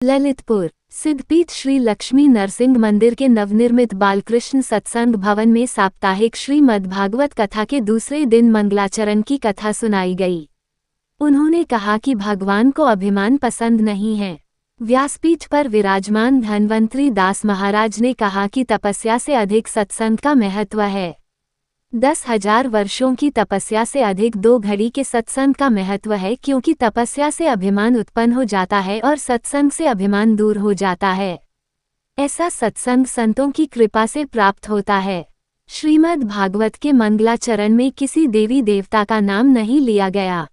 ललितपुर सिद्धपीठ श्री लक्ष्मी नरसिंह मंदिर के नवनिर्मित बालकृष्ण सत्संग भवन में साप्ताहिक श्रीमद्भागवत कथा के दूसरे दिन मंगलाचरण की कथा सुनाई गई। उन्होंने कहा कि भगवान को अभिमान पसंद नहीं है। व्यासपीठ पर विराजमान धन्वंतरी दास महाराज ने कहा कि तपस्या से अधिक सत्संग का महत्व है। 10,000 वर्षों की तपस्या से अधिक 2 घड़ी के सत्संग का महत्व है, क्योंकि तपस्या से अभिमान उत्पन्न हो जाता है और सत्संग से अभिमान दूर हो जाता है। ऐसा सत्संग संतों की कृपा से प्राप्त होता है। श्रीमद् भागवत के मंगलाचरण में किसी देवी देवता का नाम नहीं लिया गया।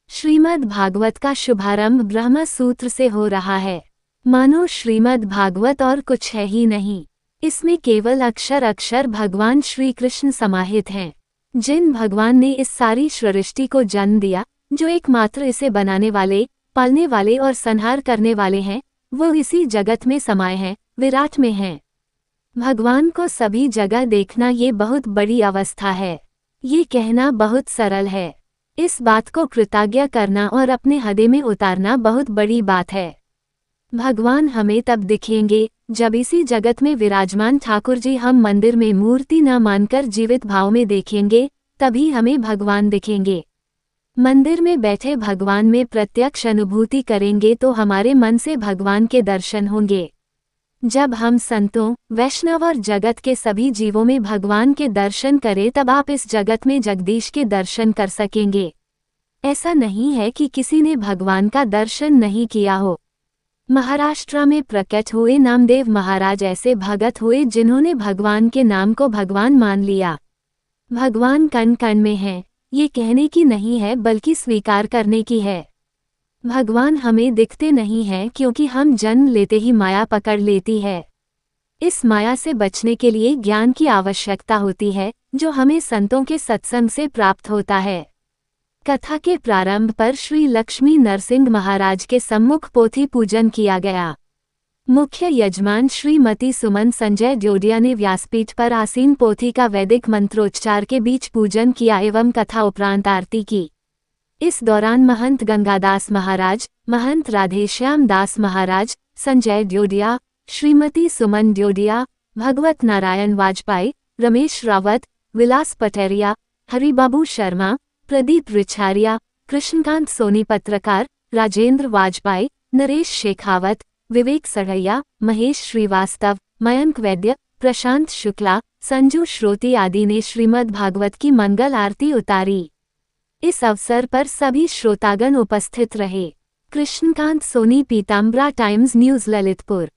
श्रीमद् भागवत का शुभारंभ ब्रह्म सूत्र से हो रहा है, मानो श्रीमद् भागवत और कुछ है ही नहीं। इसमें केवल अक्षर अक्षर भगवान श्री कृष्ण समाहित हैं। जिन भगवान ने इस सारी सृष्टि को जन्म दिया, जो एकमात्र इसे बनाने वाले, पालने वाले और संहार करने वाले हैं, वो इसी जगत में समाये हैं, विराट में हैं। भगवान को सभी जगह देखना ये बहुत बड़ी अवस्था है। ये कहना बहुत सरल है। इस बात को कृतज्ञ करना और अपने हृदय में उतारना बहुत बड़ी बात है। भगवान हमें तब दिखेंगे जब इसी जगत में विराजमान ठाकुर जी हम मंदिर में मूर्ति न मानकर जीवित भाव में देखेंगे, तभी हमें भगवान दिखेंगे। मंदिर में बैठे भगवान में प्रत्यक्ष अनुभूति करेंगे तो हमारे मन से भगवान के दर्शन होंगे। जब हम संतों, वैष्णव और जगत के सभी जीवों में भगवान के दर्शन करें, तब आप इस जगत में जगदीश के दर्शन कर सकेंगे। ऐसा नहीं है कि किसी ने भगवान का दर्शन नहीं किया हो। महाराष्ट्र में प्रकट हुए नामदेव महाराज ऐसे भगत हुए जिन्होंने भगवान के नाम को भगवान मान लिया। भगवान कण कण में है, ये कहने की नहीं है बल्कि स्वीकार करने की है। भगवान हमें दिखते नहीं हैं क्योंकि हम जन्म लेते ही माया पकड़ लेती है। इस माया से बचने के लिए ज्ञान की आवश्यकता होती है, जो हमें संतों के सत्संग से प्राप्त होता है। कथा के प्रारंभ पर श्री लक्ष्मी नरसिंह महाराज के सम्मुख पोथी पूजन किया गया। मुख्य यजमान श्रीमती सुमन संजय ड्योडिया ने व्यासपीठ पर आसीन पोथी का वैदिक मंत्रोच्चार के बीच पूजन किया एवं कथा उपरांत आरती की। इस दौरान महंत गंगादास महाराज, महंत राधेश्याम दास महाराज, संजय ड्योडिया, श्रीमती सुमन ड्योडिया, भगवत नारायण वाजपेयी, रमेश रावत, विलास पटेरिया, हरिबाबू शर्मा, प्रदीप रिछारिया, कृष्णकांत सोनी पत्रकार, राजेंद्र वाजपेयी, नरेश शेखावत, विवेक सड़ैया, महेश श्रीवास्तव, मयंक वैद्य, प्रशांत शुक्ला, संजू श्रोती आदि ने श्रीमद् भागवत की मंगल आरती उतारी। इस अवसर पर सभी श्रोतागण उपस्थित रहे। Krishnakant Soni, Pitambara Times News, Lalitpur.